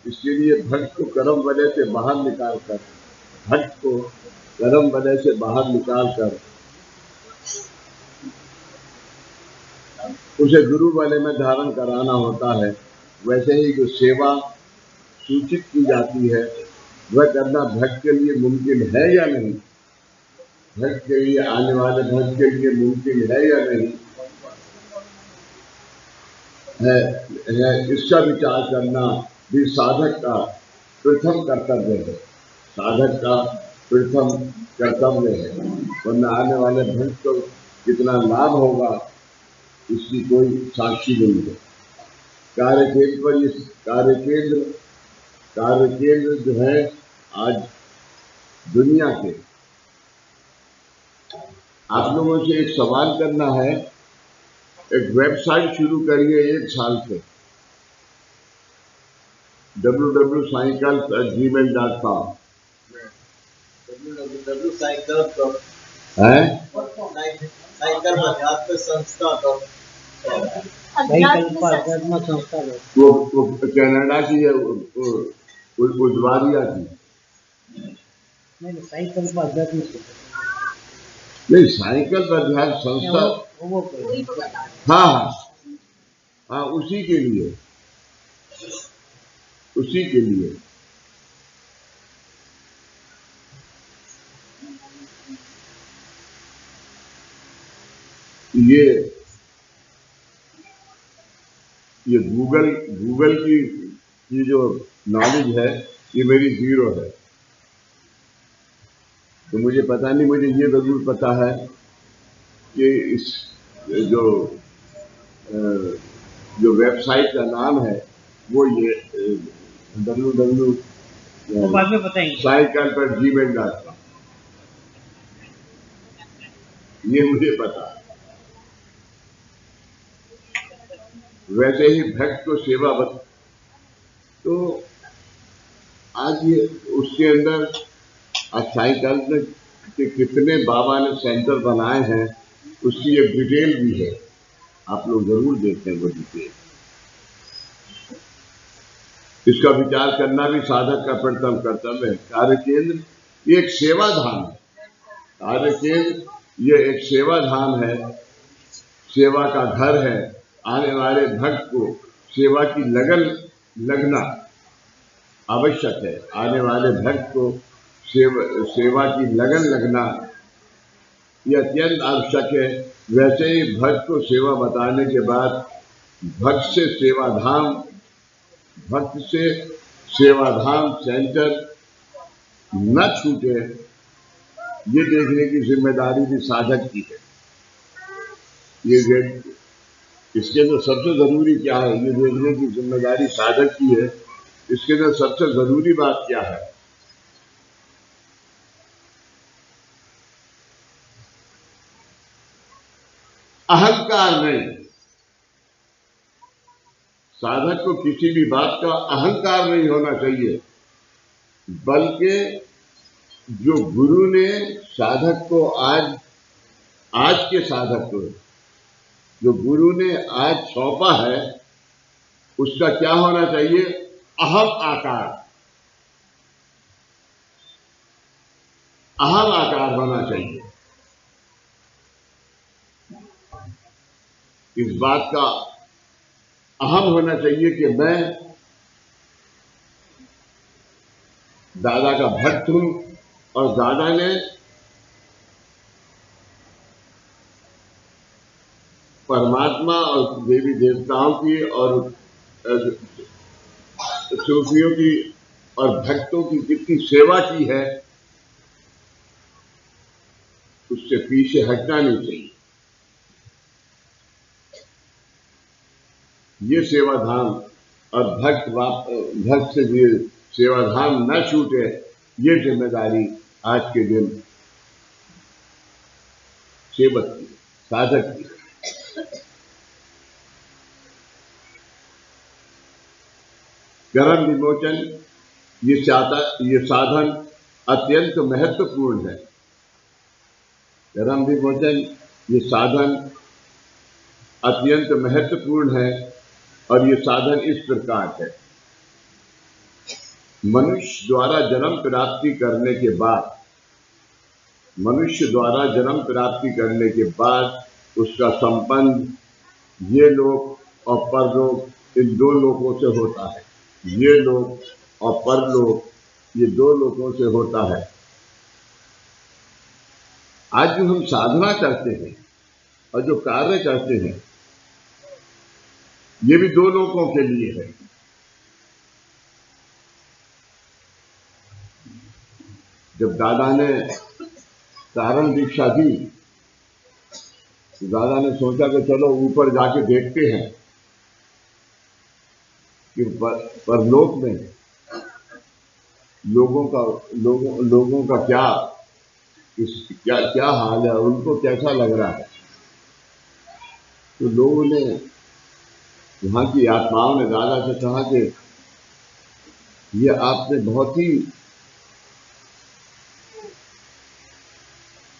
इसके लिए भक्त को कर्म वलय से बाहर निकाल कर, भक्त को कर्म वलय से बाहर निकाल कर उसे गुरु वलय में धारण कराना होता है। वैसे ही जो सेवा सूचित की जाती है वह करना भक्त के लिए मुमकिन है या नहीं, भक्त के लिए, आने वाले भक्त के लिए मुमकिन है या नहीं है, इसका विचार करना भी साधक का प्रथम कर्तव्य है, साधक का प्रथम कर्तव्य है। वरना आने वाले भक्त को कितना लाभ होगा इसकी कोई साक्षी नहीं है। कार्यकेंद्र पर ये कार्यकेंद्र जो है आज दुनिया के, आप लोगों से एक सवाल करना है। एक वेबसाइट शुरू करिए 1 साल से, www.cycle@gmail.com है, वो कनाडा की है, उद्वारिया की नहीं, साइकिल पर ध्यान संस्था, हाँ हाँ, उसी के लिए ये गूगल की जो नॉलेज है ये मेरी 0 है। तो मुझे पता नहीं, मुझे ये जरूर पता है कि इस जो वेबसाइट का नाम है वो ये www.cycle@gmail.com, ये मुझे पता है। वैसे ही भक्त को सेवा तो आज ये उसके अंदर साइकिल के कितने बाबा ने सेंटर बनाए हैं उसकी एक डिटेल भी है, आप लोग जरूर देखें वो डिटेल। इसका विचार करना भी साधक का प्रथम कर्तव्य है। कार्यकेंद्र ये एक सेवा धाम है, कार्यकेंद्र ये एक सेवा धाम है, सेवा का घर है। आने वाले भक्त को सेवा की लगन लगना आवश्यक है, आने वाले भक्त को सेवा की लगन लगना यह अत्यंत आवश्यक है। वैसे ही भक्त को सेवा बताने के बाद भक्त से सेवाधाम सेंटर न छूटे, ये देखने की जिम्मेदारी भी साधक की है। इसके अंदर सबसे जरूरी क्या है, ये देखने की जिम्मेदारी साधक की है। इसके अंदर सबसे जरूरी बात क्या है, अहंकार नहीं। साधक को किसी भी बात का अहंकार नहीं होना चाहिए, बल्कि जो गुरु ने साधक को आज के साधक को जो गुरु ने आज सौंपा है उसका क्या होना चाहिए, अहम आकार होना चाहिए। इस बात का अहम होना चाहिए कि मैं दादा का भक्त हूं और दादा ने परमात्मा और देवी देवताओं की और सूफियों की और भक्तों की कितनी सेवा की है, उससे पीछे हटना नहीं चाहिए। ये सेवाधाम और भक्त से ये सेवाधाम न छूटे, ये जिम्मेदारी आज के दिन सेवक की, साधक की। कर्म विमोचन ये साधन अत्यंत महत्वपूर्ण है। कर्म विमोचन ये साधन अत्यंत महत्वपूर्ण है और ये साधन इस प्रकार है। मनुष्य द्वारा जन्म प्राप्ति करने के बाद, मनुष्य द्वारा जन्म प्राप्ति करने के बाद उसका संबंध ये लोक और परलोक, इन दो लोकों से होता है। ये लोक और परलोक, ये दो लोकों से होता है। आज जो हम साधना करते हैं और जो कार्य करते हैं, ये भी दो लोकों के लिए है। जब दादा ने कारण दीक्षा दी, तो दादा ने सोचा कि चलो ऊपर जाके देखते हैं कि परलोक में लोगों का क्या हाल है, उनको कैसा लग रहा है। तो लोगों ने, वहां की आत्माओं ने दादा से कहा कि ये आपने बहुत ही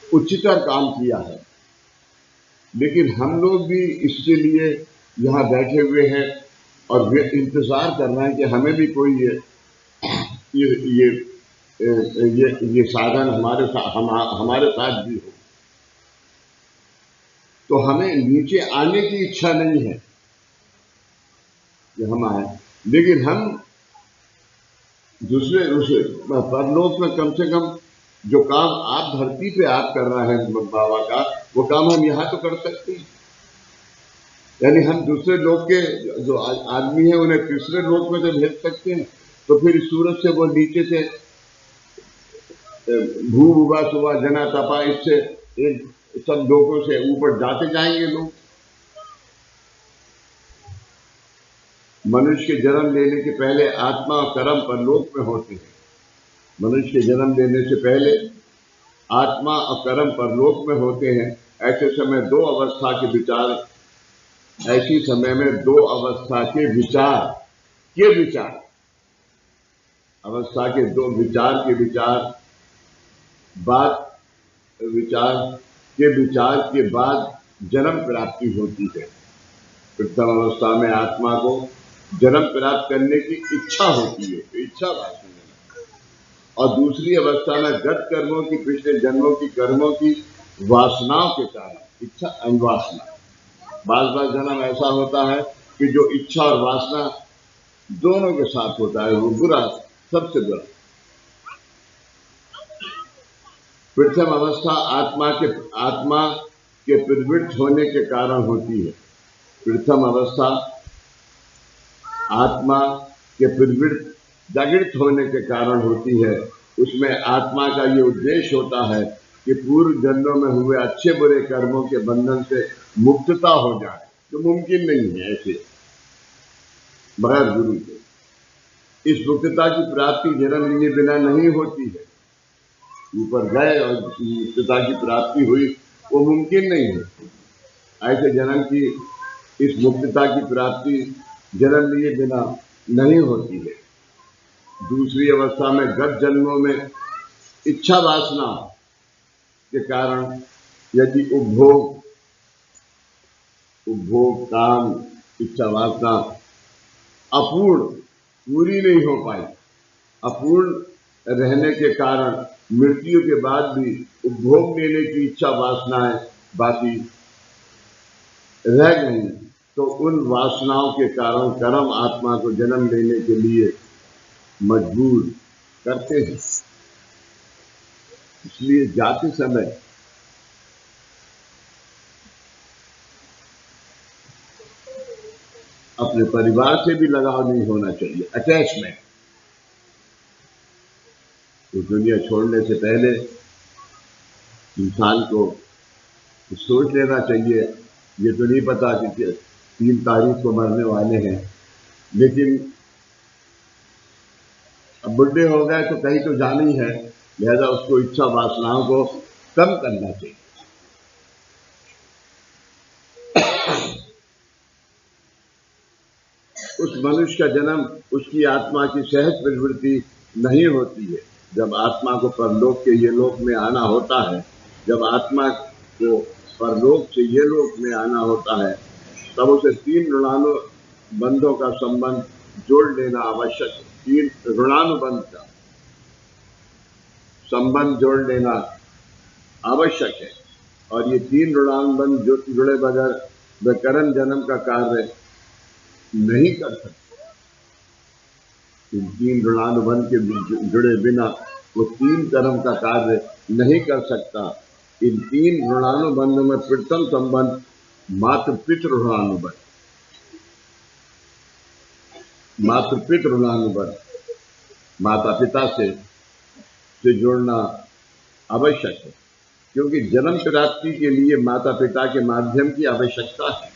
उच्चतर काम किया है, लेकिन हम लोग भी इसके लिए यहाँ बैठे हुए हैं और वे इंतजार कर रहे हैं कि हमें भी कोई ये साधन हमारे साथ भी हो। तो हमें नीचे आने की इच्छा नहीं है कि हम आए, लेकिन हम दूसरे परलोक में कम से कम जो काम आप धरती पे आप कर रहे हैं बाबा का, वो काम हम यहाँ तो कर सकते हैं। यानी हम दूसरे लोग के जो आदमी है उन्हें तीसरे लोक में तो भेज सकते हैं, तो फिर सूरज से वो नीचे से भू भुवा सुबह जना तपा, इससे एक सब लोगों से ऊपर जाते जाएंगे लोग। मनुष्य के जन्म लेने के पहले आत्मा और कर्म परलोक में होते हैं। मनुष्य के जन्म लेने से पहले आत्मा और कर्म परलोक में होते हैं। ऐसे समय दो अवस्था के विचार, ऐसी समय में दो अवस्था के विचार अवस्था के दो विचार के बाद जन्म प्राप्ति होती है। प्रथम अवस्था में आत्मा को जन्म प्राप्त करने की इच्छा होती है, इच्छा वासना, और दूसरी अवस्था में गत कर्मों की, पिछले जन्मों की कर्मों की वासनाओं के कारण, इच्छा अनुवासना। बार जन्म ऐसा होता है कि जो इच्छा और वासना दोनों के साथ होता है, वो बुरा, सबसे बुरा। प्रथम अवस्था आत्मा के प्रवृत्त होने के कारण होती है। प्रथम अवस्था आत्मा के प्रवृत्त जागृत होने के कारण होती है। उसमें आत्मा का ये उद्देश्य होता है कि पूर्व जन्मों में हुए अच्छे बुरे कर्मों के बंधन से मुक्तता हो जाए, जो मुमकिन नहीं है ऐसे बगैर गुरु के। इस मुक्तता की प्राप्ति जन्म लिए बिना नहीं होती है। ऊपर गए और मुक्तता की प्राप्ति हुई, वो मुमकिन नहीं है। ऐसे जन्म की, इस मुक्तता की प्राप्ति जन्म लिए बिना नहीं होती है। दूसरी अवस्था में गत जन्मों में इच्छा वासना के कारण यदि उपभोग काम, इच्छा वासना अपूर्ण, पूरी नहीं हो पाई, अपूर्ण रहने के कारण मृत्यु के बाद भी उपभोग लेने की इच्छा वासनाएं बाकी रह गई, तो उन वासनाओं के कारण कर्म आत्मा को जन्म लेने के लिए मजबूर करते हैं। इसलिए जाते समय अपने परिवार से भी लगाव नहीं होना चाहिए, अटैचमेंट। तो दुनिया छोड़ने से पहले इंसान को सोच लेना चाहिए, ये तो नहीं पता कि 3 तारीख को मरने वाले हैं, लेकिन अब बुढ़े हो गए तो कहीं तो जाना ही है, लिहाजा उसको इच्छा वासनाओं को कम करना चाहिए। उस मनुष्य का जन्म उसकी आत्मा की सहज प्रवृत्ति नहीं होती है। जब आत्मा को परलोक के ये लोक में आना होता है, जब आत्मा को परलोक से ये लोक में आना होता है, तब उसे 3 ऋणानु बंधों का संबंध जोड़ लेना आवश्यक है। तीन ऋणानुबंध का संबंध जोड़ लेना आवश्यक है। और ये तीन ऋणानुबंध जुड़े बगैर वे कर्म जन्म का कार्य नहीं कर सकते। इन तीन ऋणानुबंध के जुड़े बिना वो तीन कर्म का कार्य नहीं कर सकता। इन तीन ऋणानुबंधों में प्रथम संबंध मातृपितृ ऋणानुबंध। मातृपितृ ऋणानुबंध माता पिता से जुड़ना आवश्यक है, क्योंकि जन्म प्राप्ति के लिए माता पिता के माध्यम की आवश्यकता है।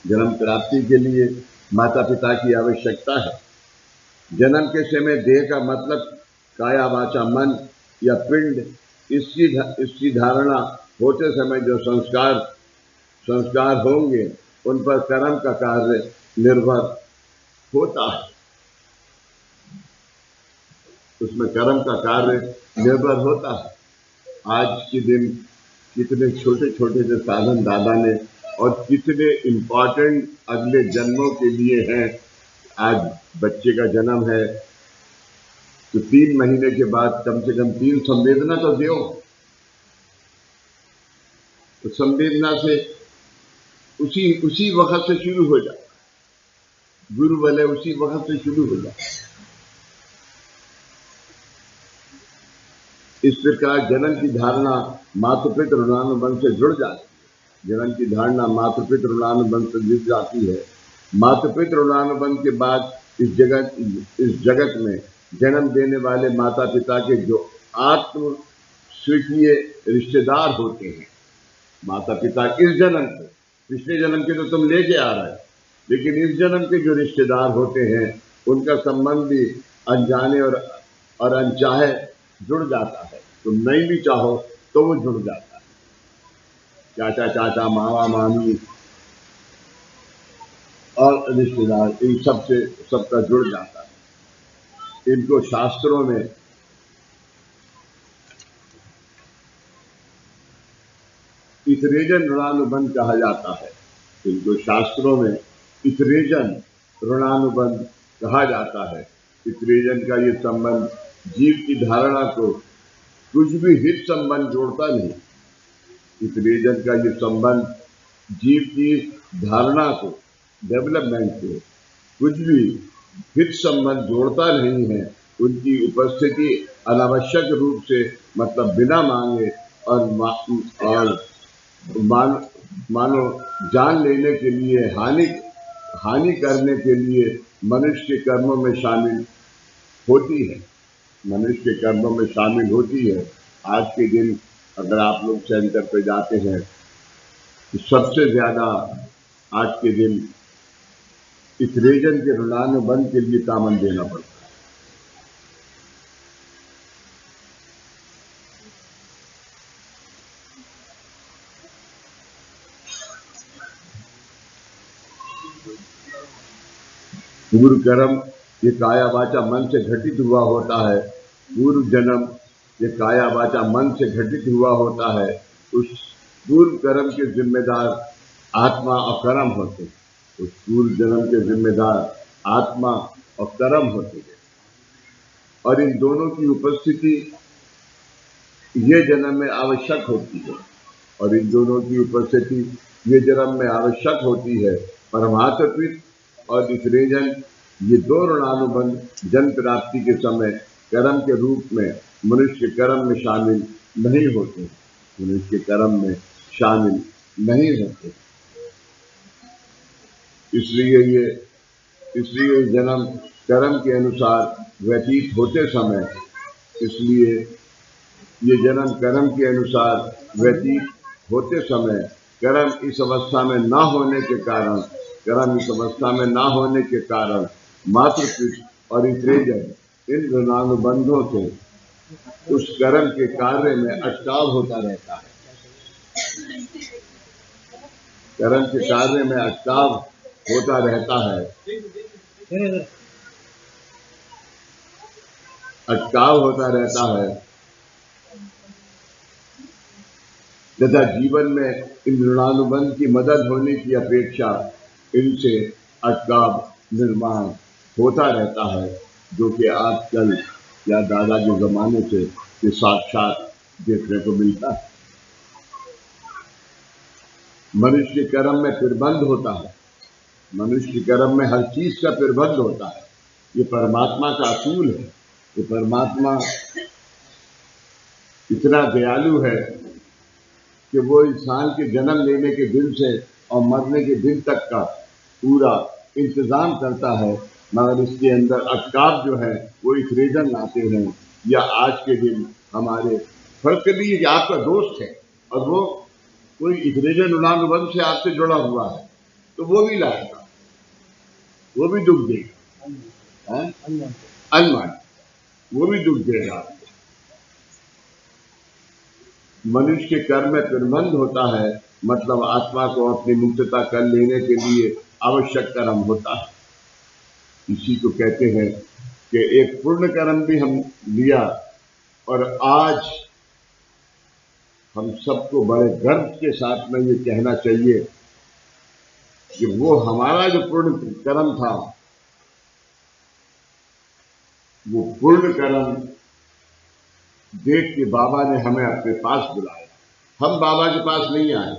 जन्म प्राप्ति के लिए माता पिता की आवश्यकता है। जन्म के समय देह का मतलब काया वाचा मन या पिंड, इसकी धारणा होते समय जो संस्कार होंगे उन पर कर्म का कार्य निर्भर होता है। उसमें कर्म का कार्य निर्भर होता है। आज के दिन कितने छोटे छोटे जो साधन दादा ने और कितने इम्पोर्टेंट अगले जन्मों के लिए हैं। आज बच्चे का जन्म है तो 3 महीने के बाद कम से कम 3 संवेदना तो दो। तो संवेदना से उसी वक्त से शुरू हो जाए, गुरु वाले उसी वक्त से शुरू हो जाए। इस प्रकार जन्म की धारणा मातृपितृ ऋणानुबंध से जुड़ जाती है। जन्म की धारणा मातृपितृ ऋणानुबंध से जुड़ जाती है। मातृपितृ ऋणानुबंध के बाद इस जगत में जन्म देने वाले माता पिता के जो आत्म स्वीकीय रिश्तेदार होते हैं, माता पिता इस जन्म के, पिछले जन्म के तो तुम लेके आ रहे हो, लेकिन इस जन्म के जो रिश्तेदार होते हैं उनका संबंध भी अनजाने और अनचाहे जुड़ जाता है। तुम नहीं भी चाहो तो वो जुड़ जाता है। चाचा चाचा, मामा मामी और रिश्तेदार, इन सबका जुड़ जाता है। इनको शास्त्रों में इतरेजन ऋणानुबंध कहा जाता है। इनको शास्त्रों में इतरेजन ऋणानुबंध कहा जाता है। इतरेजन का ये संबंध जीव की धारणा को कुछ भी हित संबंध जोड़ता नहीं। इतरेजन का ये संबंध जीव की धारणा को, डेवलपमेंट को कुछ भी हित संबंध जोड़ता नहीं है। उनकी उपस्थिति अनावश्यक रूप से, मतलब बिना मांगे और मानो जान लेने के लिए, हानि करने के लिए मनुष्य के कर्मों में शामिल होती है। मनुष्य के कर्मों में शामिल होती है। आज के दिन अगर आप लोग सेंटर पे जाते हैं तो सबसे ज्यादा आज के दिन इतरेजन के ऋणानुबंध के लिए दामन देना पड़ता है। पूर्व कर्म ये काया वाचा मन से घटित हुआ होता है। पूर्व जन्म ये काया वाचा मन से घटित हुआ होता है। उस पूर्व कर्म के जिम्मेदार आत्मा और कर्म होते हैं। उस पूर्व जन्म के जिम्मेदार आत्मा और कर्म होते हैं। और इन दोनों की उपस्थिति ये जन्म में आवश्यक होती है। और इन दोनों की उपस्थिति ये जन्म में आवश्यक होती है। परमात्मपित और इतरेजन ये दो ऋणानुबंध जन्म प्राप्ति के समय कर्म के रूप में मनुष्य के कर्म में शामिल नहीं होते। मनुष्य के कर्म में शामिल नहीं होते। इसलिए जन्म कर्म के अनुसार व्यतीत होते समय, इसलिए ये जन्म कर्म के अनुसार व्यतीत होते समय कर्म इस अवस्था में ना होने के कारण मातृपित और इतरेजन इन ऋणानुबंधों से उस कर्म के कार्य में अटकाव होता रहता है। कर्म के कार्य में अटकाव होता रहता है। अटकाव होता रहता है तथा जीवन में इन ऋणानुबंध की मदद होने की अपेक्षा इनसे अटकाव निर्माण होता रहता है, जो कि आजकल या दादा के जमाने से ये साक्षात देखने को मिलता है। मनुष्य के कर्म में प्रतिबंध होता है, मनुष्य के कर्म में हर चीज का प्रतिबंध होता है। ये परमात्मा का असूल है। ये परमात्मा इतना दयालु है कि वो इंसान के जन्म लेने के दिन से और मरने के दिन तक का पूरा इंतजाम करता है, मगर इसके अंदर अटकाव जो है वो इस रीजन लाते हैं, या आज के दिन हमारे फर्क कर लीजिए कि आपका दोस्त है और वो कोई इस रीजन उड़ानुबंध से आपसे जुड़ा हुआ है, तो वो भी लाएगा, वो भी दुख देगा, अनमान वो भी दुख देगा। मनुष्य के कर्म में प्रतिबंध होता है, मतलब आत्मा को अपनी मुक्तता कर लेने के लिए आवश्यक कर्म होता है। इसी को कहते हैं कि एक पूर्ण कर्म भी हम लिया, और आज हम सबको बड़े गर्व के साथ में ये कहना चाहिए कि वो हमारा जो पूर्ण कर्म था, वो पूर्ण कर्म देख के बाबा ने हमें अपने पास बुलाया। हम बाबा के पास नहीं आए,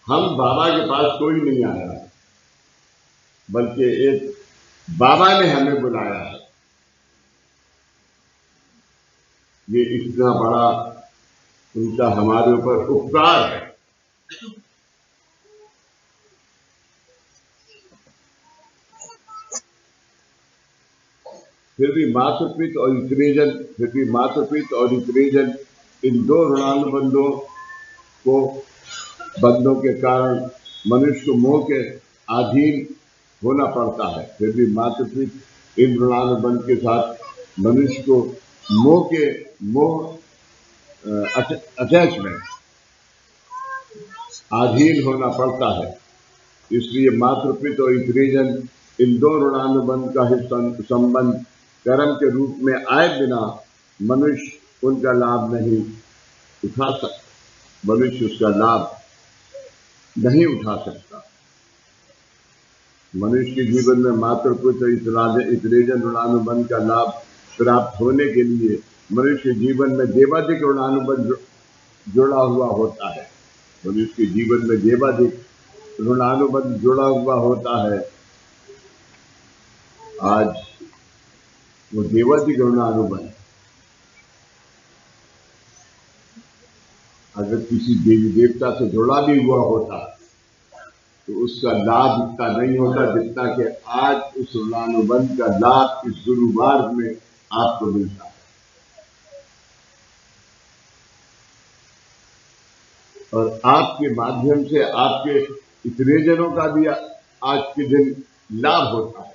हम बाबा के पास कोई नहीं आया, बल्कि एक बाबा ने हमें बुलाया है। ये इतना बड़ा उनका हमारे ऊपर उपकार है। फिर भी मातृपित और इतरेजन, फिर भी मातृपित और इतरेजन, इन दो ऋणानुबंधों को बंधों के कारण मनुष्य को मोह के अधीन होना पड़ता है। फिर भी मातृपित इन ऋणानुबंध के साथ मनुष्य को मोह अटैचमेंट अधीन होना पड़ता है। इसलिए मातृपित और इतरेजन, इन दो ऋणानुबंध का ही संबंध कर्म के रूप में आए बिना मनुष्य उनका लाभ नहीं उठा सकता, मनुष्य उसका लाभ नहीं उठा सकता। मनुष्य के जीवन में मातृपित और इतरेजन ऋणानुबंध का लाभ प्राप्त होने के लिए मनुष्य जीवन में देवादिक ऋणानुबंध जुड़ा हुआ होता है। मनुष्य के जीवन में देवादिक ऋणानुबंध जुड़ा हुआ होता है। आज वो देवादिक ऋणानुबंध अगर किसी देवी देवता से जुड़ा भी हुआ होता तो उसका लाभ इतना नहीं होता जितना कि आज उस ऋणानुबंध का लाभ इस गुरुवार में आपको मिलता है। और आपके माध्यम से आपके इतरेजनों का भी आज के दिन लाभ होता है।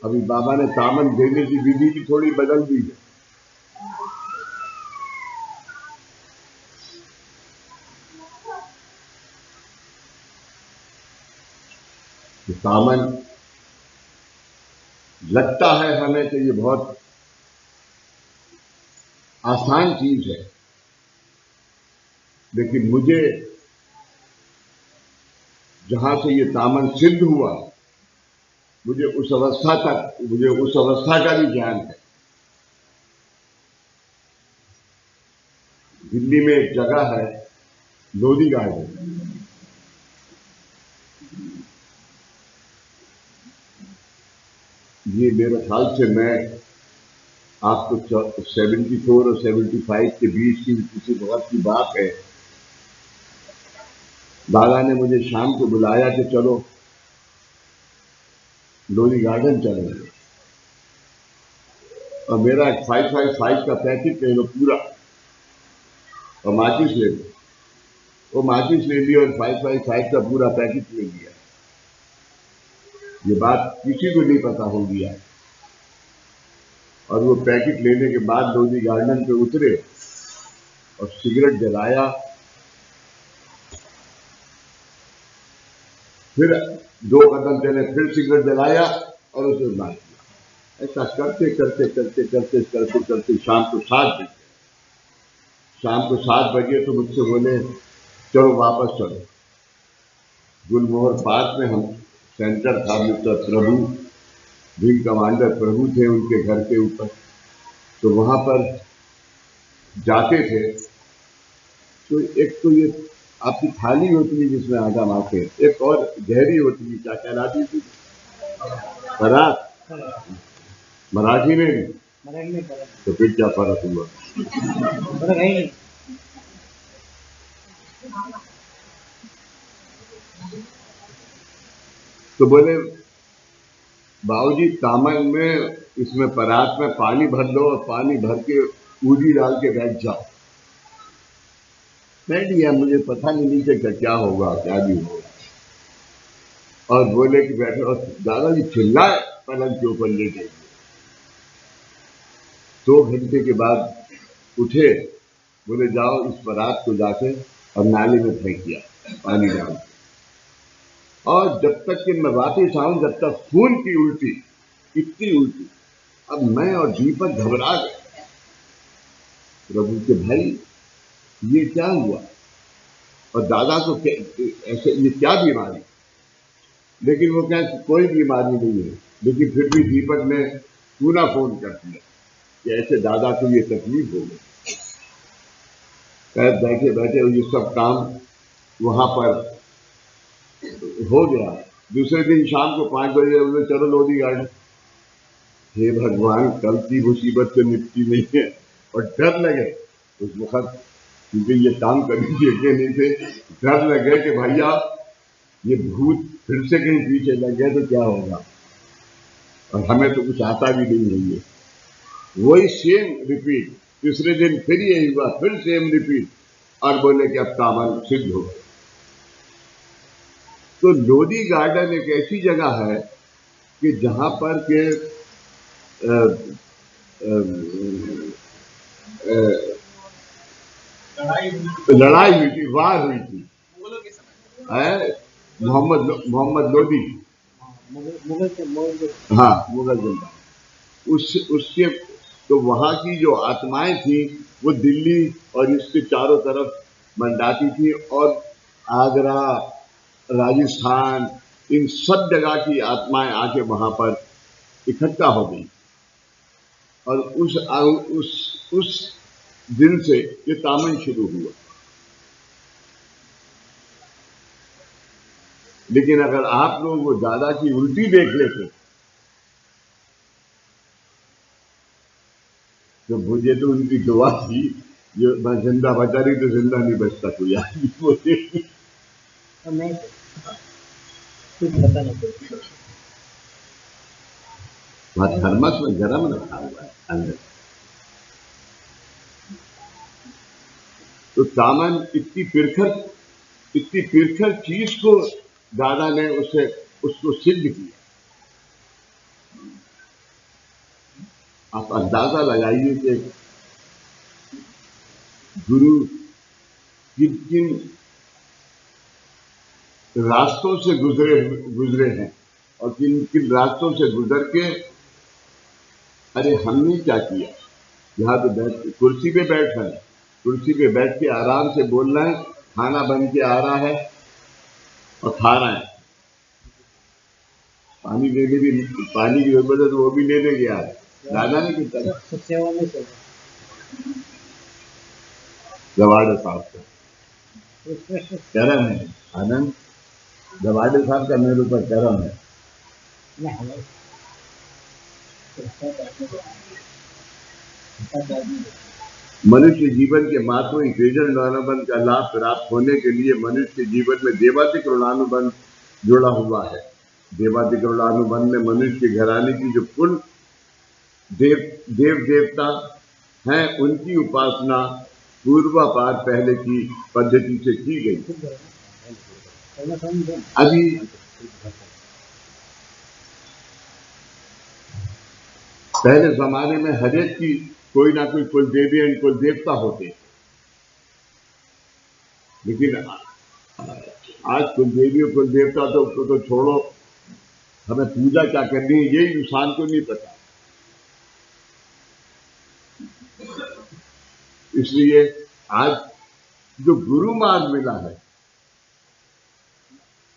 अभी बाबा ने तामन देने की विधि भी थोड़ी बदल दी है। तो तामन लगता है हमें कि ये बहुत आसान चीज है, लेकिन मुझे जहां से ये तामन सिद्ध हुआ, मुझे उस अवस्था का भी ज्ञान है। दिल्ली में एक जगह है लोधी गार्डन, ये मेरे ख्याल से मैं आपको 74 और 75 के बीच की किसी वक्त की बात है। दादा ने मुझे शाम को बुलाया कि चलो लोधी गार्डन चलेंगे, और मेरा एक 555 का पैकेट ले लो पूरा, और माचिस ले लो। वो माचिस ले लिया और 555 का पूरा पैकेट ले लिया। ये बात किसी को नहीं पता होगी यार। और वो पैकेट लेने के बाद लोधी गार्डन पे उतरे और सिगरेट जलाया, फिर 2 कदम चले, फिर सिगरेट जलाया और उसे मार दिया। ऐसा करते करते करते करते करते करते शाम को 7 बजे तो मुझसे बोले चलो वापस चलो। गुलमोहर पार्क में हम सेंटर था, मिस्टर प्रभु, विंग कमांडर प्रभु थे, उनके घर के ऊपर। तो वहां पर जाते थे तो एक तो ये आपकी थाली होती है जिसमें आटा मारते, एक और गहरी होती है, क्या कहलाती थी? परात। मराठी में भी? तो फिर क्या फर्क हुआ? फर्क है नहीं। तो बोले बाबूजी तामन में इसमें परात में पानी भर लो और पानी भर के ऊदी डाल के बैठ जाओ। बैठ गया, मुझे पता नहीं नीचे क्या होगा, क्या भी होगा। और बोले कि बैठो, और दादाजी चिल्लाए पलंग के ऊपर लेटे। 2 घंटे के बाद उठे, बोले जाओ इस परात को जाके और नाली में फेंक दिया पानी डाल। और जब तक कि मैं वापिस आऊं, जब तक खून की उल्टी, इतनी उल्टी। अब मैं और दीपक घबरा गए। प्रभु के भाई ये क्या हुआ? और दादा को ऐसे ये क्या बीमारी? लेकिन वो कहें कोई बीमारी नहीं है। लेकिन फिर भी दीपक ने पूरा फोन कर दिया कि ऐसे दादा को ये तकलीफ हो गई। बैठे बैठे ये सब काम वहां पर हो गया। दूसरे दिन शाम को 5 बजे बोले चलो लोधी गार्डन। हे भगवान, कल की मुसीबत तो निपटी नहीं है। और डर लगे उस वक्त, क्योंकि ये काम कभी देखे नहीं थे। डर लगे कि भैया ये भूत फिर से कहीं पीछे लग गए तो क्या होगा, और हमें तो कुछ आता भी नहीं है। वही सेम रिपीट। तीसरे दिन फिर यही हुआ, फिर सेम रिपीट। और बोले कि अब कामन सिद्ध हो। तो लोधी गार्डन एक ऐसी जगह है कि जहां पर के लड़ाई हुई थी, वार हुई थी। मोहम्मद लोधी, हाँ मुगल जनता, उसके तो वहां की जो आत्माएं थी वो दिल्ली और इसके चारों तरफ मंडाती थी। और आगरा, राजस्थान, इन सब जगह की आत्माएं आके वहां पर इकट्ठा हो गई। और उस दिन से ये तामन शुरू हुआ। लेकिन अगर आप लोग वो दादा की उल्टी देख लेते तो मुझे तो उनकी दुआ थी, जो मैं जिंदा बचा रही तो जिंदा नहीं बचता कोई आदमी बोले। थर्मस में गर्म रखा हुआ है अंदर। तो तामन इतनी पिरखर चीज को दादा ने उसको सिद्ध किया। आप अंदाजा लगाइए कि गुरु किन किन रास्तों से गुजरे हैं और किन किन रास्तों से गुजर के, अरे हमने क्या किया, यहाँ पे कुर्सी पे बैठ रहे हैं, कुर्सी पे बैठ के आराम से बोल रहे हैं, खाना बन के आ रहा है और खा रहे हैं। पानी की जरूरत है तो वो भी लेने गया है। दादा ने कितना गवाड़े साहब का करम है, आनंद गवाड़े साहब का मेरे ऊपर करम है। मनुष्य जीवन के मातृ ऋणानुबंध का लाभ प्राप्त होने के लिए मनुष्य के जीवन में देवादिक ऋणानुबंध जुड़ा हुआ है। देवादिक ऋणानुबंध में मनुष्य के घराने की जो कुल देवता हैं उनकी उपासना पूर्वापार पहले की पद्धति से की गई। अभी पहले जमाने में हरेक की कोई ना कोई कुल देवी और कुल देवता होते, लेकिन आज कुल देवी और कुल देवता तो छोड़ो, हमें पूजा क्या करनी है यही इंसान को नहीं पता। इसलिए आज जो गुरु मार्ग मिला है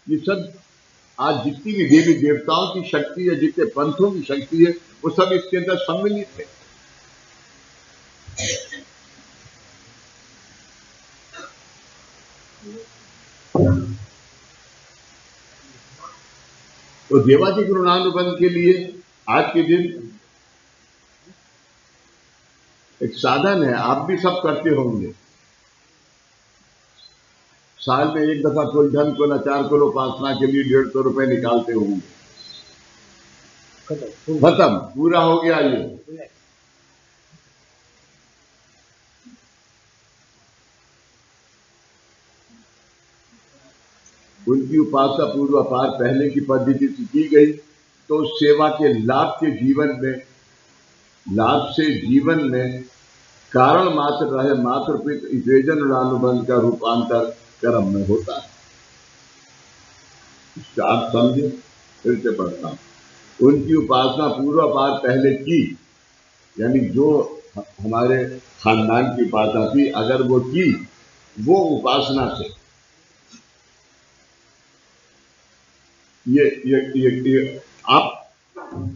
ये सब आज जितनी भी देवी देवताओं की शक्ति है, जितने पंथों की शक्ति है, वो सब इसके अंदर सम्मिलित है। तो देवाधिक ऋणानुबंध के लिए आज के दिन एक साधन है, आप भी सब करते होंगे। साल में एक दफा कोई धन को लाचार को उपासना के लिए 150 रुपए निकालते होंगे। खत्म, पूरा हो गया ये। उनकी उपासना पूर्वापार पहले की पद्धति से की गई, तो सेवा के लाभ के जीवन में, लाभ से जीवन में कारण मात्र रहे मातृपित इवेजन ऋणानुबंध का रूपांतर कर्म में होता है। इसका आप समझे, फिर से पढ़ता हूं। उनकी उपासना पूर्वापार पहले की, यानी जो हमारे खानदान की उपासना थी, अगर वो की, वो उपासना से ये आप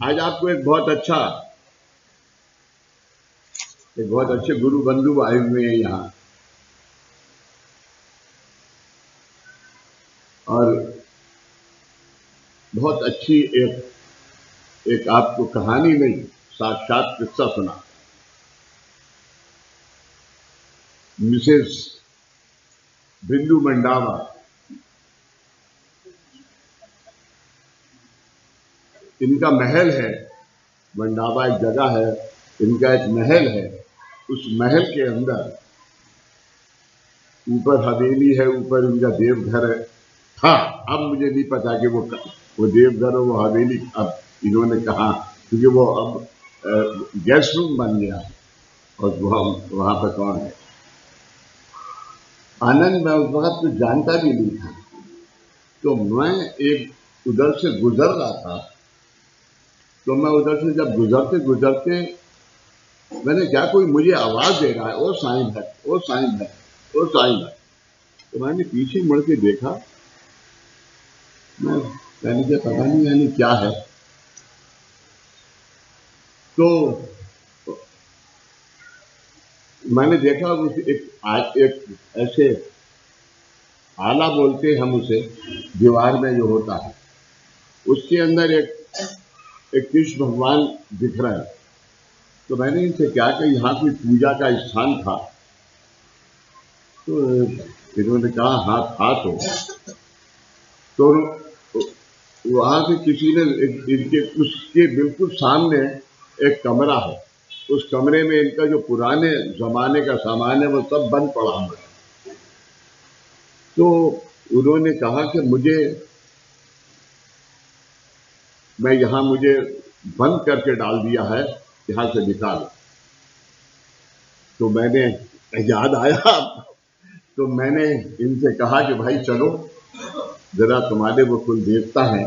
आज आपको एक बहुत अच्छे गुरु बंधु आए हुए हैं यहाँ, और बहुत अच्छी एक आपको कहानी नहीं, साक्षात किस्सा सुना। मिसेस बिंदु मंडावा, इनका महल है, मंडावा एक जगह है, इनका एक महल है। उस महल के अंदर ऊपर हवेली है, ऊपर इनका देवघर है। हाँ, अब मुझे नहीं पता कि वो देवघर और वो हवेली अब इन्होंने कहा, क्योंकि वो अब गेस्ट रूम बन गया है, और वहां पर कौन है। आनंद में उस वक्त कुछ जानता भी नहीं था, तो मैं एक उधर से गुजर रहा था, तो मैं उधर से जब गुजरते गुजरते मैंने क्या, कोई मुझे आवाज दे रहा है, ओ साईं भक्त, ओ साईं भक्त, ओ साईं भक्त। तो मैंने पीछे मुड़ के देखा, मैंने क्या पता नहीं यानी क्या है। तो मैंने देखा उस एक ऐसे आला बोलते हम उसे, दीवार में जो होता है, उसके अंदर एक कृष्ण भगवान दिख रहा है। तो मैंने इनसे क्या कि यहाँ कोई पूजा का स्थान था, तो इन्होंने कहा हाँ था। तो वहां से किसी ने इनके उसके बिल्कुल सामने एक कमरा है, उस कमरे में इनका जो पुराने जमाने का सामान है वो सब बंद पड़ा हुआ है। तो उन्होंने कहा कि मुझे बंद करके डाल दिया है, यहां से निकालो। तो मैंने याद आया, तो मैंने इनसे कहा कि भाई चलो जरा, तुम्हारे वो कुल देवता हैं,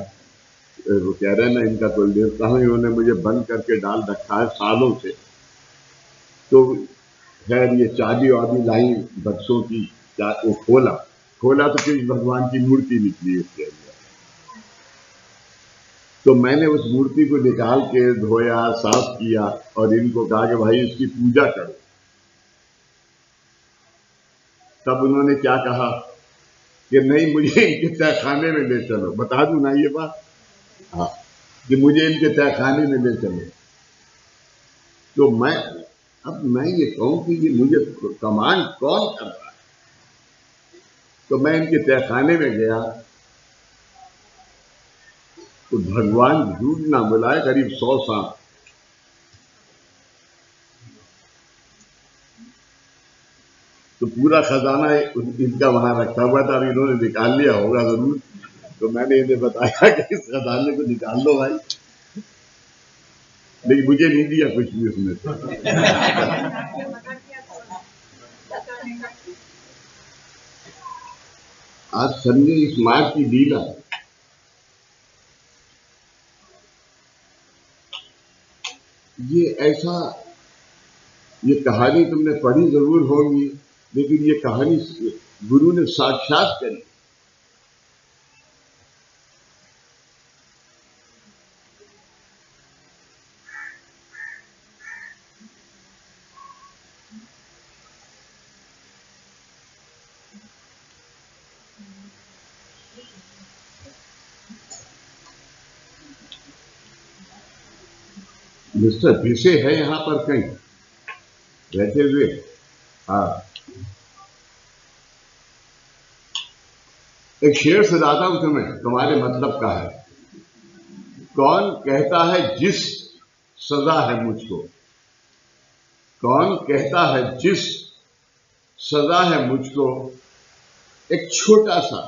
वो कह रहे हैं ना इनका कुल देवता हूं, इन्होंने मुझे बंद करके डाल रखा है सालों से। तो खैर ये चाबी वाबी लाई बक्सों की, वो खोला तो कृष्ण भगवान की मूर्ति निकली उसके अंदर। तो मैंने उस मूर्ति को निकाल के धोया, साफ किया, और इनको कहा कि भाई इसकी पूजा करो। तब उन्होंने क्या कहा कि नहीं, मुझे इनके तहखाने में ले चलो। बता दूं ना ये बात, हाँ, कि मुझे इनके तहखाने में ले चलो। तो अब मैं ये कहूं कि ये मुझे कमांड कौन कर रहा है। तो मैं इनके तहखाने में गया, तो भगवान झूठ ना बुलाए, करीब 100 सांप। तो पूरा खजाना इनका वहां रखा हुआ था, अब इन्होंने निकाल लिया होगा जरूर। तो मैंने इन्हें बताया कि इस खजाने को निकाल लो भाई, लेकिन मुझे नहीं दिया कुछ भी उसमें से। आज समझे इस मां की लीला। ये कहानी तुमने पढ़ी जरूर होगी, लेकिन ये कहानी गुरु ने साक्षात करी। मिस्टर भिसे है यहाँ पर कहीं बैठे हुए? हाँ, एक शेर सुनाता हूं तुम्हें, तुम्हारे मतलब का है। कौन कहता है जिस सजा है मुझको, कौन कहता है जिस सजा है मुझको, एक छोटा सा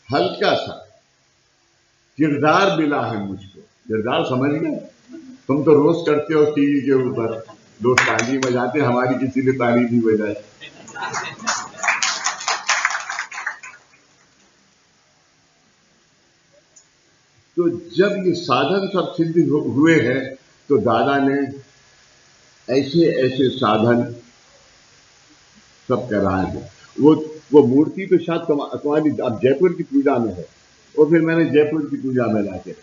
हल्का सा किरदार मिला है मुझको। किरदार समझ गए? तुम तो रोज करते हो टीवी के ऊपर, लोग ताली बजाते, हमारी किसी ने ताली नहीं बजाई। तो जब ये साधन सब सिद्ध हुए हैं तो दादा ने ऐसे ऐसे साधन सब कराए हैं। वो मूर्ति तो शायद तुम्हारी अब जयपुर की पूजा में है, और फिर मैंने जयपुर की पूजा में लाके,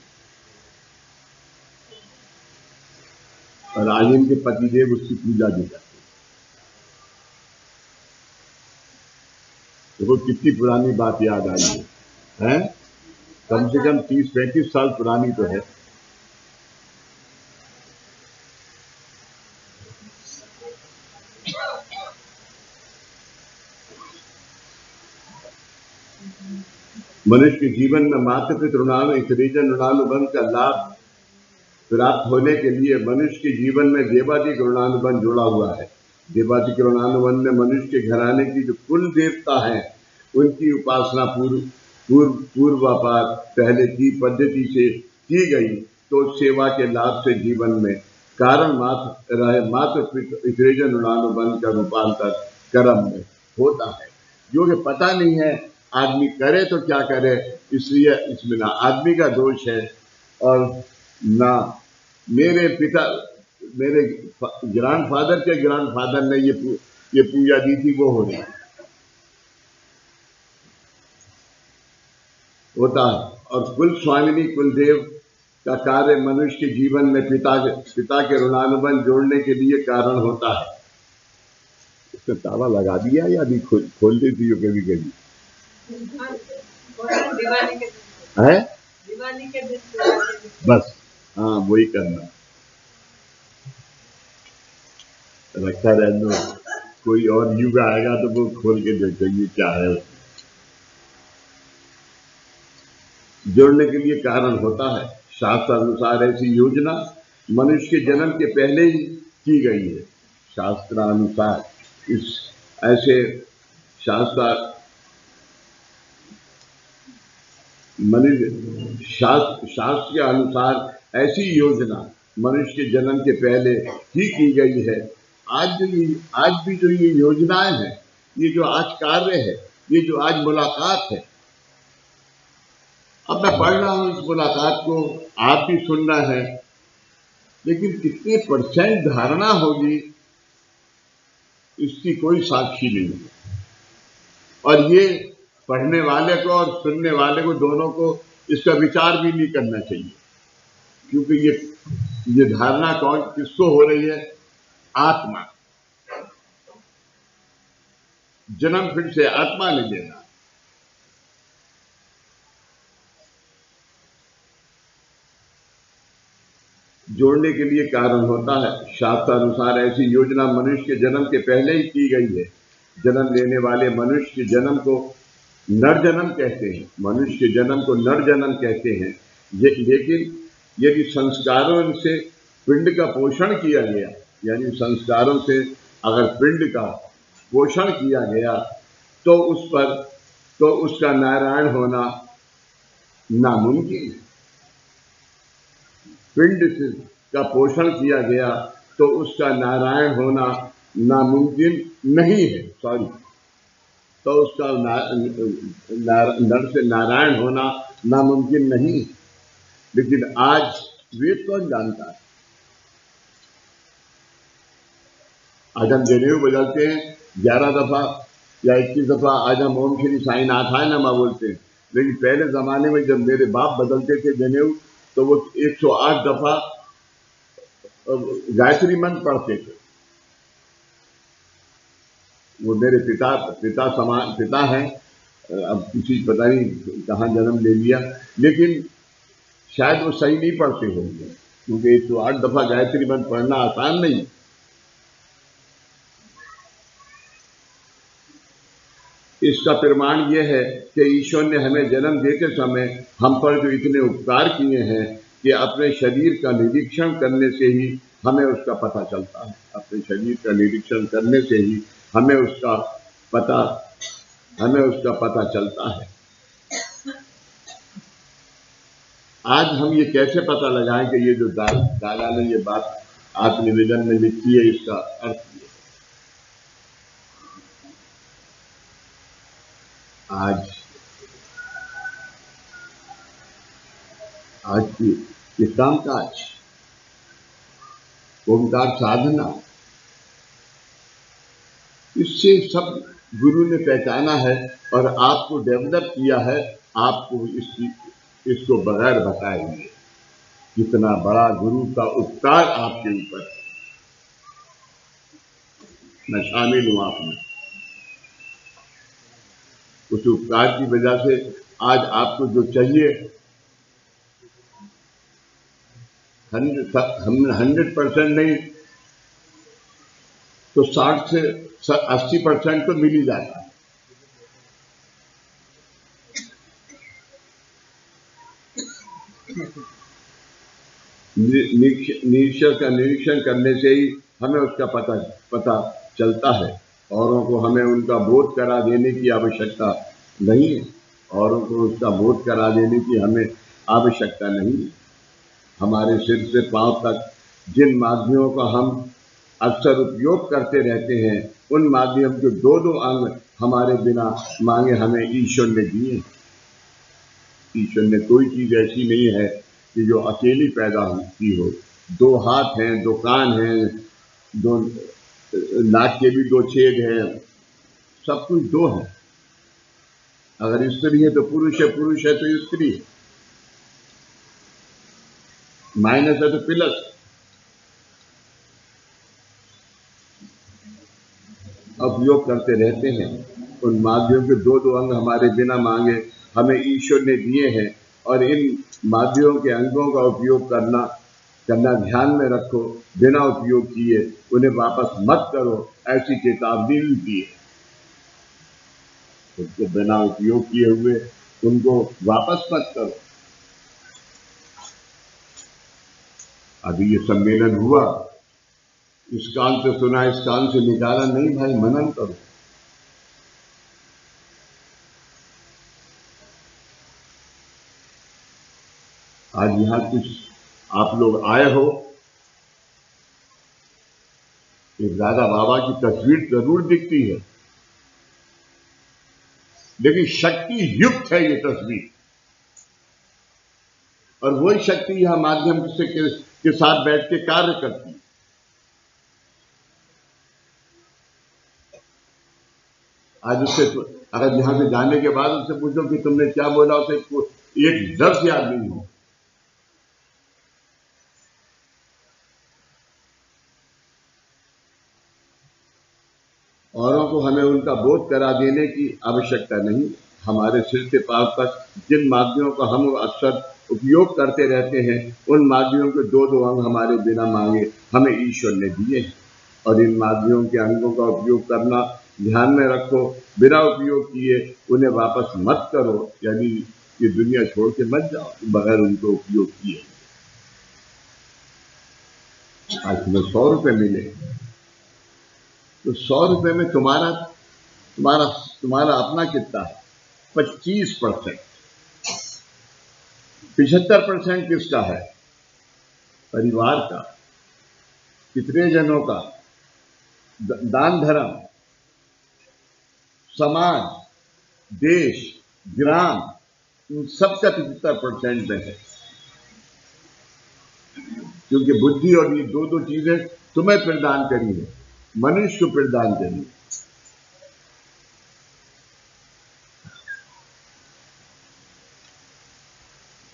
और आज इनके पतिदेव उसकी पूजा भी करते। देखो कितनी पुरानी बात याद आई है? कम से कम 30-35 साल पुरानी तो है। मनुष्य के जीवन में मातृ पितृ ऋणानुबंध का लाभ प्राप्त होने के लिए मनुष्य के जीवन में देवादिक ऋणानुबंध जुड़ा हुआ है। देवादिक ऋणानुबंध में मनुष्य के घराने की जो कुल देवता हैं उनकी उपासना पूर्वापार पहले की पद्धति से की गई, तो सेवा के लाभ से जीवन में कारण मात्र पितृजन ऋणानुबंध का रूपांतर कर्म में होता है, जो कि पता नहीं है आदमी करे तो क्या करे। इसलिए इसमें ना आदमी का दोष है और ना मेरे पिता, मेरे ग्रैंडफादर के ग्रैंडफादर ने ये पूजा दी थी, वो हो रही होता है। और कुल स्वामिनी कुलदेव का कार्य मनुष्य के जीवन में पिता के ऋणानुबंध जोड़ने के लिए कारण होता है। इसका ताला लगा दिया या अभी खोल देती हो कभी कभी? है दिवाली के दिन बस, हाँ वही करना, रखा रहने दो, कोई और युग आएगा तो वो खोल के देखेंगे क्या है। जोड़ने के लिए कारण होता है। शास्त्र अनुसार ऐसी योजना मनुष्य के जन्म के पहले ही की गई है। शास्त्र अनुसार इस ऐसे शास्त्र शास्त्र के अनुसार ऐसी योजना मनुष्य के जन्म के पहले ही की गई है। आज भी जो ये योजनाएं हैं, ये जो आज कार्य है, ये जो आज मुलाकात है, अब मैं पढ़ रहा हूं इस मुलाकात को, आप भी सुनना है, लेकिन कितने % धारणा होगी इसकी कोई साक्षी नहीं है। और ये पढ़ने वाले को और सुनने वाले को दोनों को इसका विचार भी नहीं करना चाहिए, क्योंकि ये धारणा किसको हो रही है? आत्मा। जन्म फिर से आत्मा ने देना। जोड़ने के लिए कारण होता है। शास्त्र अनुसार ऐसी योजना मनुष्य के जन्म के पहले ही की गई है। जन्म लेने वाले मनुष्य के जन्म को नर जन्म कहते हैं। मनुष्य के जन्म को नर जन्म कहते हैं। लेकिन यदि संस्कारों से पिंड का पोषण किया गया, यानी संस्कारों से अगर पिंड का पोषण किया गया तो उसका नारायण होना नामुमकिन है। पिंड का पोषण किया गया तो उसका नारायण होना नामुमकिन नहीं है, तो उसका नर से नारायण होना नामुमकिन नहीं। लेकिन आज वेद कौन जानता है? आज हम जनेऊ बदलते हैं 11 दफा या 21 दफा, आज हम ओम श्री साई नाथाय नमः बोलते हैं। लेकिन पहले जमाने में जब मेरे बाप बदलते थे जनेऊ, तो वो 108 दफा गायत्री मंत्र पढ़ते थे। वो मेरे पिता हैं, अब किसी पता नहीं कहाँ जन्म ले लिया, लेकिन शायद वो सही नहीं पढ़ते होंगे, क्योंकि 108 दफा गायत्री मंत्र पढ़ना आसान नहीं। इसका प्रमाण यह है कि ईश्वर ने हमें जन्म देते समय हम पर जो इतने उपकार किए हैं कि अपने शरीर का निरीक्षण करने से ही हमें उसका पता चलता है। अपने शरीर का निरीक्षण करने से ही हमें उसका पता चलता है। आज हम ये कैसे पता लगाएं कि ये जो दादा ने ये बात आप निवेदन में लिखी है, इसका अर्थ ये आज की ये कामकाज, ओंकार साधना, इससे सब गुरु ने पहचाना है और आपको डेवलप किया है। आपको इसको बगैर बताए हुए कितना बड़ा गुरु का उपकार आपके ऊपर है। मैं शामिल हूं आप में। उस उपकार की वजह से आज आपको जो चाहिए, हम 100% नहीं तो 60 से 80% तो मिल ही जाता है। निरीक्षण करने से ही हमें उसका पता चलता है। औरों को हमें उनका बोध करा देने की आवश्यकता नहीं है। औरों को उसका बोध करा देने की हमें आवश्यकता नहीं है। हमारे सिर से पांव तक जिन माध्यमों का हम अक्सर उपयोग करते रहते हैं, उन माध्यम के दो अंग हमारे बिना मांगे हमें ईश्वर ने दिए। ईश्वर ने कोई चीज ऐसी नहीं है कि जो अकेली पैदा होती हो। 2 हाथ हैं, 2 कान हैं, 2 नाक के भी 2 छेद हैं, सब कुछ 2 है। अगर स्त्री है तो पुरुष है, पुरुष है तो स्त्री है, माइनस है तो प्लस। उपयोग करते रहते हैं। उन माध्यम के 2 अंग हमारे बिना मांगे हमें ईश्वर ने दिए हैं और इन माध्यमों के अंगों का उपयोग करना ध्यान में रखो। बिना उपयोग किए उन्हें वापस मत करो, ऐसी चेतावनी भी दी है। उसको बिना उपयोग किए हुए उनको वापस मत करो। अभी ये सम्मेलन हुआ, इस कान से सुना, इस कान से निकाला नहीं भाई, मनन करो। आज यहां कुछ आप लोग आए हो, एक दादा बाबा की तस्वीर जरूर दिखती है, लेकिन शक्ति युक्त है ये तस्वीर। और वही शक्ति यहां माध्यम के साथ बैठ के कार्य करती है। आज उससे अगर यहां से जाने के बाद उससे पूछो कि तुमने क्या बोला, उसे एक लफ्ज याद नहीं हो। औरों को हमें उनका बोध करा देने की आवश्यकता नहीं। हमारे सिर से पांव तक जिन माध्यमों का हम अक्सर उपयोग करते रहते हैं, उन माध्यमों के 2 अंग हमारे बिना मांगे हमें ईश्वर ने दिए हैं। और इन माध्यमों के अंगों का उपयोग करना ध्यान में रखो। बिना उपयोग किए उन्हें वापस मत करो, यानी ये दुनिया छोड़ के मत जाओ बगैर उनको उपयोग किए। आज तुम्हें 100 रुपए मिले तो 100 रुपए में तुम्हारा अपना कितना है? 25%। 75% किसका है? परिवार का। कितने जनों का? दान धर्म, समाज, देश, ग्राम, इन सबका 75% में है। क्योंकि बुद्धि और ये 2 चीजें तुम्हें प्रदान करी है, मनुष्य को प्रदान करी।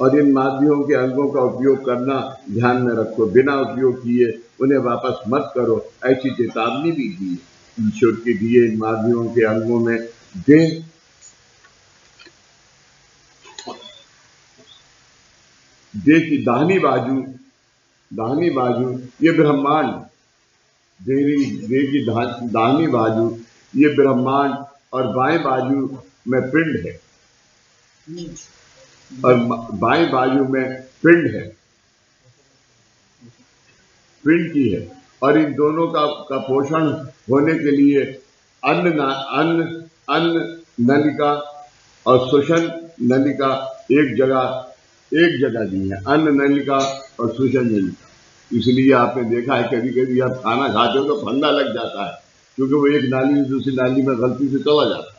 और इन माध्यमों के अंगों का उपयोग करना ध्यान में रखो। बिना उपयोग किए उन्हें वापस मत करो, ऐसी चेतावनी भी दी है। ईश्वर के दिए इन माध्यमों के अंगों में देह की दाहिनी बाजू दाहिनी बाजू ये ब्रह्मांड, देह की दाहिनी बाजू ये ब्रह्मांड और बाएं बाजू में पिंड है, और बाएं बाजू में पिंड है, पिंड की है। और इन दोनों का पोषण होने के लिए अन्न नलिका और श्वसन नलिका एक जगह दी है, अन्न नलिका और श्वसन नलिका। इसलिए आपने देखा है कभी कभी आप खाना खाते हो तो फंदा लग जाता है, क्योंकि वो एक नाली से दूसरी नाली में गलती से चला जाता है।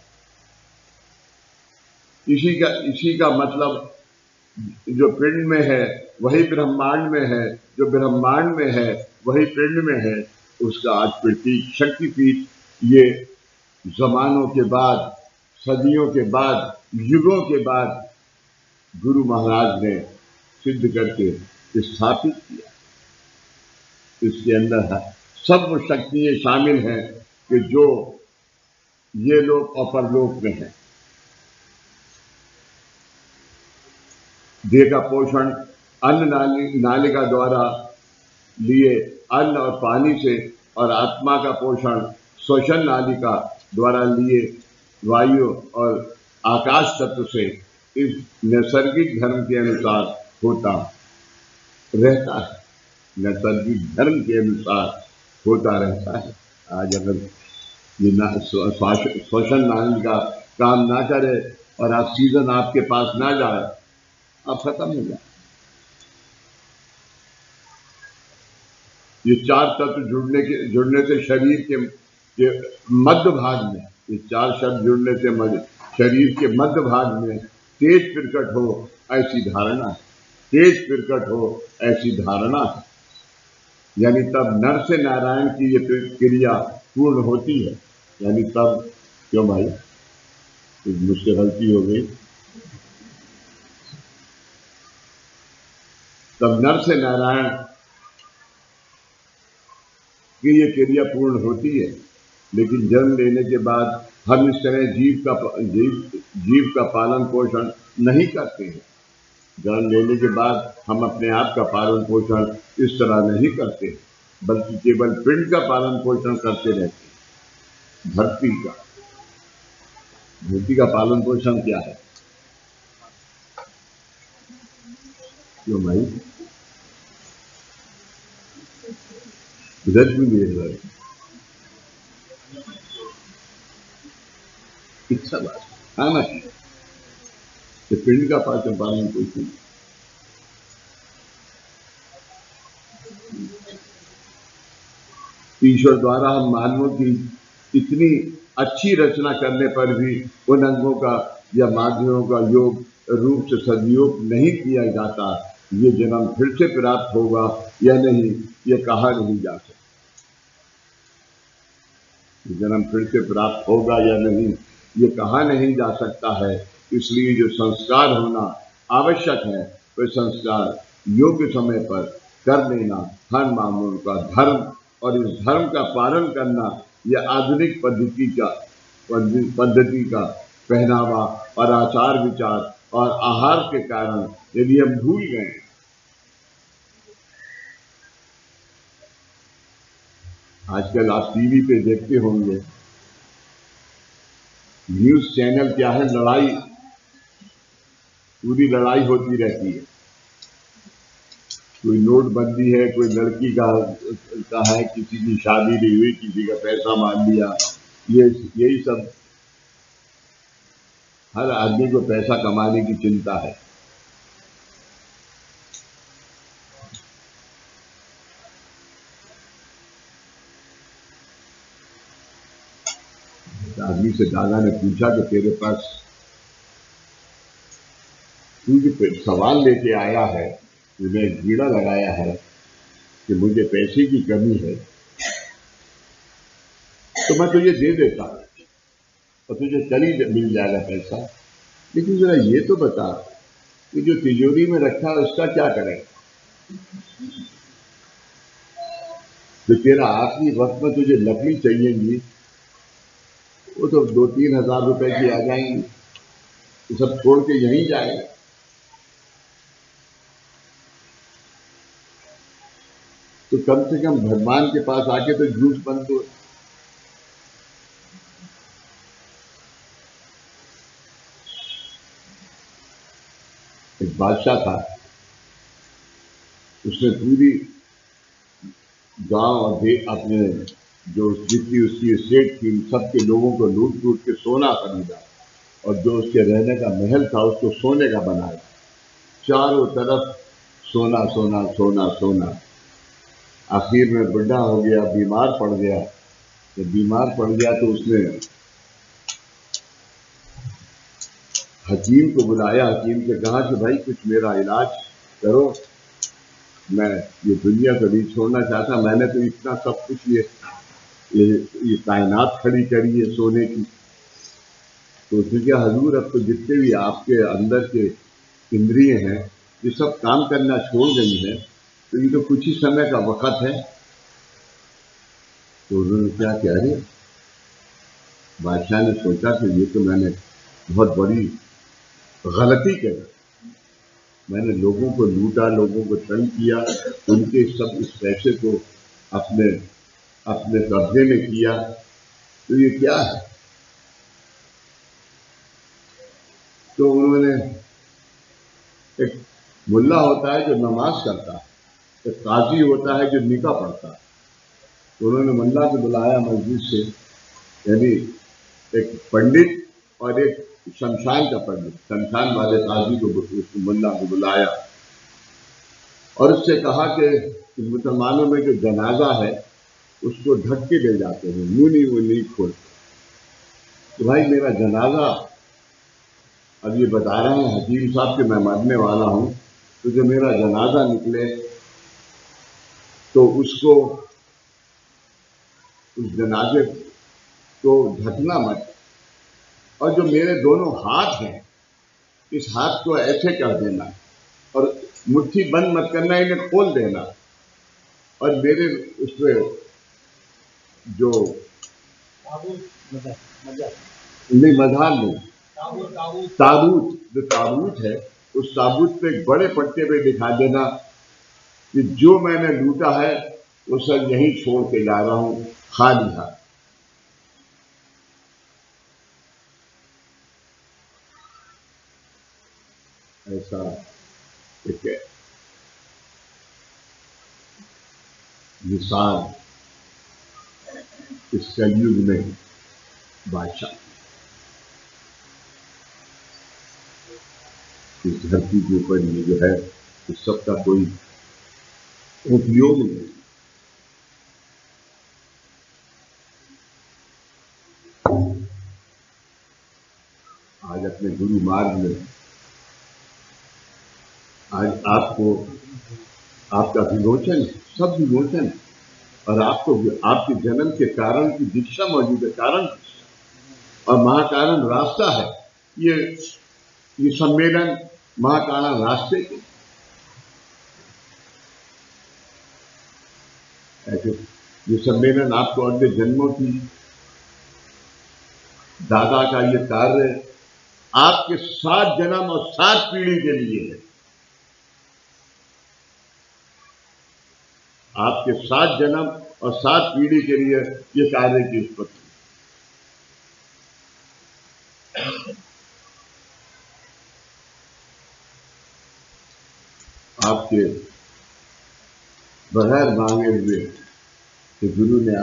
इसी का मतलब जो पिंड में है वही ब्रह्मांड में है, जो ब्रह्मांड में है वही पिंड में है। उसका आज प्रतीक शक्तिपीठ ये जमानों के बाद, सदियों के बाद, युगों के बाद गुरु महाराज ने सिद्ध करके स्थापित किया। इसके अंदर है सब वो शक्तियां शामिल हैं कि जो ये लोग अपरलोक में है। देह का पोषण अन्न नालिका द्वारा लिए अन्न और पानी से, और आत्मा का पोषण श्वसन नालिका द्वारा लिए वायु और आकाश तत्व से इस नैसर्गिक धर्म के अनुसार होता रहता है, नैसर्गिक धर्म के अनुसार होता रहता है। आज अगर ये श्वसन नालिका काम ना करे और ऑक्सीजन आपके पास ना जाए, आप खत्म हो जाए। ये चार तत्व जुड़ने से शरीर के मध्य भाग में, ये चार शब्द जुड़ने से शरीर के मध्य भाग में तेज प्रकट हो ऐसी धारणा है, तेज प्रकट हो ऐसी धारणा है। यानी तब नर से नारायण की ये क्रिया पूर्ण होती है। यानी तब, क्यों भाई मुझसे गलती हो गई, तब नर से नारायण की ये क्रिया पूर्ण होती है। लेकिन जन्म लेने के बाद हम इस तरह जीव का पालन पोषण नहीं करते हैं। जन्म लेने के बाद हम अपने आप का पालन पोषण इस तरह नहीं करते, बल्कि केवल पिंड का पालन पोषण करते रहते हैं। धरती का पालन पोषण क्या है? क्यों भाई इधर क्यों देख रहे? इच्छा बात खाना कि पिंड का पालन पोषण ईश्वर द्वारा हम मानवों की इतनी अच्छी रचना करने पर भी उन अंगों का या माध्यमों का योग रूप से सदुपयोग नहीं किया जाता। ये जन्म फिर से प्राप्त होगा या नहीं, ये कहा नहीं जा सकता। जन्म फिर से प्राप्त होगा या नहीं, ये कहा नहीं जा सकता है। इसलिए जो संस्कार होना आवश्यक है, वह संस्कार योग्य समय पर कर लेना हर मामूल का धर्म, और इस धर्म का पालन करना यह आधुनिक पद्धति का पहनावा और आचार विचार और आहार के कारण यदि हम भूल गए। आजकल आप टीवी पे देखते होंगे, न्यूज चैनल क्या है, लड़ाई, पूरी लड़ाई होती रहती है। कोई नोटबंदी है, कोई लड़की का है, किसी की शादी नहीं हुई, किसी का पैसा मान लिया, यही सब। हर आदमी को पैसा कमाने की चिंता है। आदमी से दादा ने पूछा कि तेरे पास तू जो सवाल लेके आया है, तूने कीड़ा लगाया है कि मुझे पैसे की कमी है, तो मैं तुझे दे देता हूं और तुझे कल ही मिल जाएगा पैसा। लेकिन जरा ये तो बता कि जो तिजोरी में रखा है उसका क्या करेगा? तो तेरा आखिरी वक्त में तुझे लकड़ी चाहिएगी, वो तो 2-3 हजार रुपए की आ जाएंगी, तो सब छोड़ के यहीं जाएगा। तो कम से कम भगवान के पास आके तो झूठ बंद हो। एक बादशाह था, उसने पूरी गांव और अपने जो जितनी उसकी एस्टेट थी सबके लोगों को लूट लूट के सोना खरीदा, और जो उसके रहने का महल था उसको सोने का बनाया। चारों तरफ सोना सोना सोना सोना। आखिर में बुढ़ा हो गया, बीमार पड़ गया। जब बीमार पड़ गया तो उसने हकीम को बुलाया। हकीम से कहा कि भाई कुछ मेरा इलाज करो, मैं ये दुनिया को नहीं छोड़ना चाहता। मैंने तो इतना सब कुछ ये कायनात खड़ी करी है सोने की। तो उसने कहा हजूर अब तो जितने भी आपके अंदर के इंद्रिय हैं ये सब काम करना छोड़ गई है, तो ये तो कुछ ही समय का वक्त है। तो उन्होंने क्या कह रहे, बादशाह ने सोचा कि ये तो मैंने बहुत बड़ी गलती करी। मैंने लोगों को लूटा, लोगों को तंग किया, उनके सब इस पैसे को अपने अपने कब्जे में किया, तो ये क्या है। तो उन्होंने, एक मुल्ला होता है जो नमाज करता है, एक काजी होता है जो निकाह पढ़ता है। तो उन्होंने मुल्ला को बुलाया मस्जिद से, यानी एक पंडित और एक शमशान का पंडित, शमशान वाले काजी को मुल्ला को बुलाया और उससे कहा कि मुसलमानों में जो जनाजा है उसको ढक के ले जाते हैं, मुंह नहीं खोलते। तो भाई मेरा जनाजा, अब ये बता रहे हैं हकीम साहब कि मैं मरने वाला हूं, तो जो मेरा जनाजा निकले तो उसको, उस जनाजे को ढकना मत, और जो मेरे दोनों हाथ हैं इस हाथ को ऐसे कर देना और मुट्ठी बंद मत करना, इन्हें खोल देना, और मेरे उसमें जो नहीं मजार नहीं, ताबूत, जो ताबूत है उस ताबूत पे एक बड़े पट्टे पे दिखा देना कि जो मैंने लूटा है वो सब यहीं छोड़ के जा रहा हूं खाली हाथ। ऐसा एक मिसाल इस कलयुग में बादशाह, इस धरती के ऊपर ये जो है इस सब का कोई उपयोग नहीं। आज अपने गुरु मार्ग में आज आपको आपका विमोचन है, सब विमोचन है, और आपको आपके जन्म के कारण की दीक्षा मौजूद है, कारण और महाकारण रास्ता है। ये सम्मेलन महाकारण रास्ते के ऐसे, ये सम्मेलन आपको अगले जन्मों की दादा का ये कार्य आपके 7 जन्म और 7 पीढ़ी के लिए है। आपके 7 जन्म और 7 पीढ़ी के लिए ये कार्य की उत्पत्ति। आपके बगैर मांगे हुए कि गुरु ने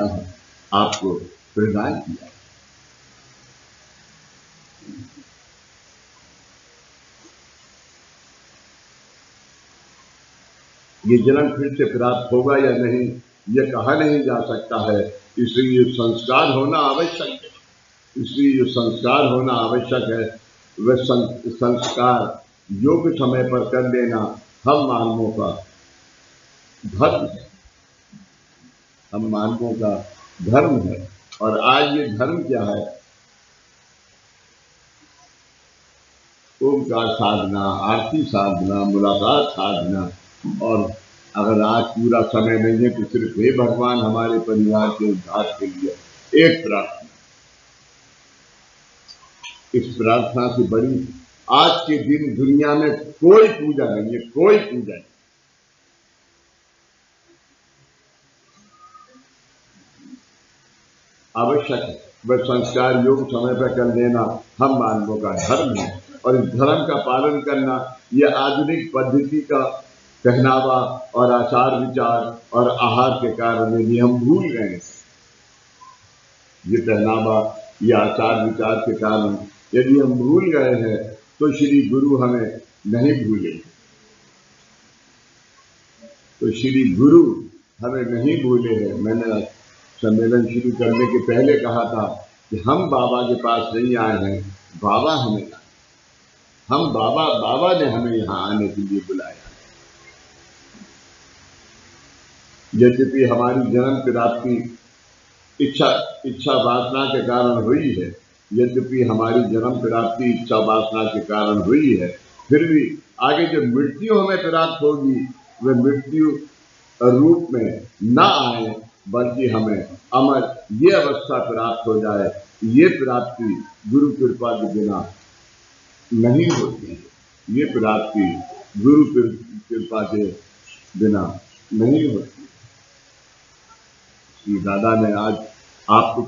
आपको प्रदान किया। ये जन्म फिर से प्राप्त होगा या नहीं ये कहा नहीं जा सकता है, इसलिए संस्कार होना आवश्यक है। इसलिए जो संस्कार होना आवश्यक है वह संस्कार योग्य समय पर कर लेना हम मानवों का धर्म है, हम मानवों का धर्म है। और आज ये धर्म क्या है, ओमकार साधना, आरती साधना, मुलाकात साधना, और अगर आज पूरा समय नहीं है तो सिर्फ हे भगवान हमारे परिवार के उद्धार के लिए एक प्रार्थना। इस प्रार्थना से बड़ी आज के दिन दुनिया में कोई पूजा नहीं है, कोई पूजा नहीं। आवश्यक है। वह संस्कार योग समय पर कर लेना हम मानवों का धर्म है, और इस धर्म का पालन करना यह आधुनिक पद्धति का पहनावा और आचार विचार और आहार के कारण यदि हम भूल गए, ये पहनावा या आचार विचार के कारण यदि हम भूल गए हैं, तो श्री गुरु हमें नहीं भूले, तो श्री गुरु हमें नहीं भूले हैं। मैंने सम्मेलन शुरू करने के पहले कहा था कि हम बाबा के पास नहीं आए हैं, बाबा हमें आए, हम बाबा ने हमें यहाँ आने के लिए बुलाया। यद्यपि हमारी जन्म प्राप्ति इच्छा वासना के कारण हुई है, यद्यपि हमारी जन्म प्राप्ति इच्छा वासना के कारण हुई है, फिर भी आगे जो मृत्यु हमें प्राप्त होगी वह मृत्यु रूप में न आए, बल्कि हमें अमर ये अवस्था प्राप्त हो जाए। ये प्राप्ति गुरु कृपा के बिना नहीं होती है, ये प्राप्ति गुरु कृपा के बिना नहीं होती। श्री दादा ने आज आपको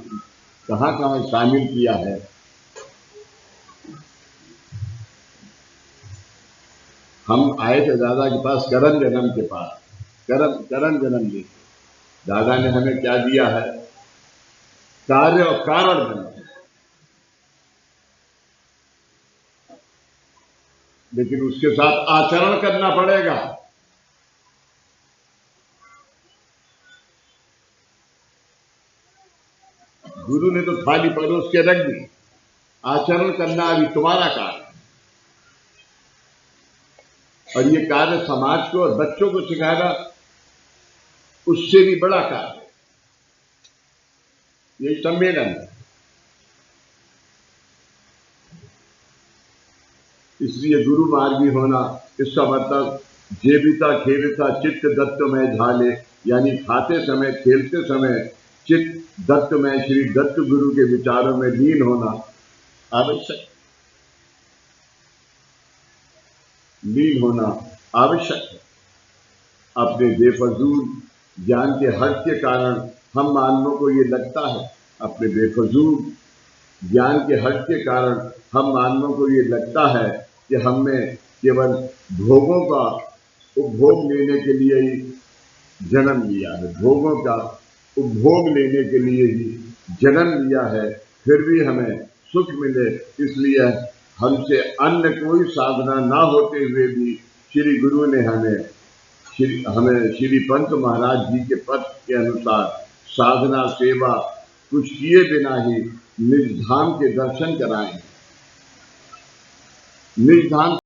कहाँ शामिल किया है। हम आए थे दादा के पास करम जन्म के पास, करम जन्म जी। दादा ने हमें क्या दिया है? कार्य और कारण जन्म। लेकिन उसके साथ आचरण करना पड़ेगा। गुरु ने तो थाली परोस के रख दी, आचरण करना अभी तुम्हारा कार्य, और ये कार्य समाज को और बच्चों को सिखाना उससे भी बड़ा कार्य है। ये सम्मेलन है, इसलिए गुरु मार्गी होना, इसका मतलब जेबिता खेलता चित्त दत्त में झाले, यानी खाते समय खेलते समय चित्त दत्त में श्री दत्त गुरु के विचारों में लीन होना आवश्यक, लीन होना आवश्यक है। अपने बेफजूल ज्ञान के हर्ष के कारण हम मानवों को ये लगता है, अपने बेफजूल ज्ञान के हर्ष के कारण हम मानवों को ये लगता है कि हमने केवल भोगों का उपभोग लेने के लिए ही जन्म लिया है, भोगों का उपभोग लेने के लिए ही जन्म लिया है, फिर भी हमें सुख मिले, इसलिए हमसे अन्य कोई साधना ना होते हुए भी श्री गुरु ने हमें श्री पंत महाराज जी के पथ के अनुसार साधना सेवा कुछ किए बिना ही निज धाम के दर्शन कराए। निज धाम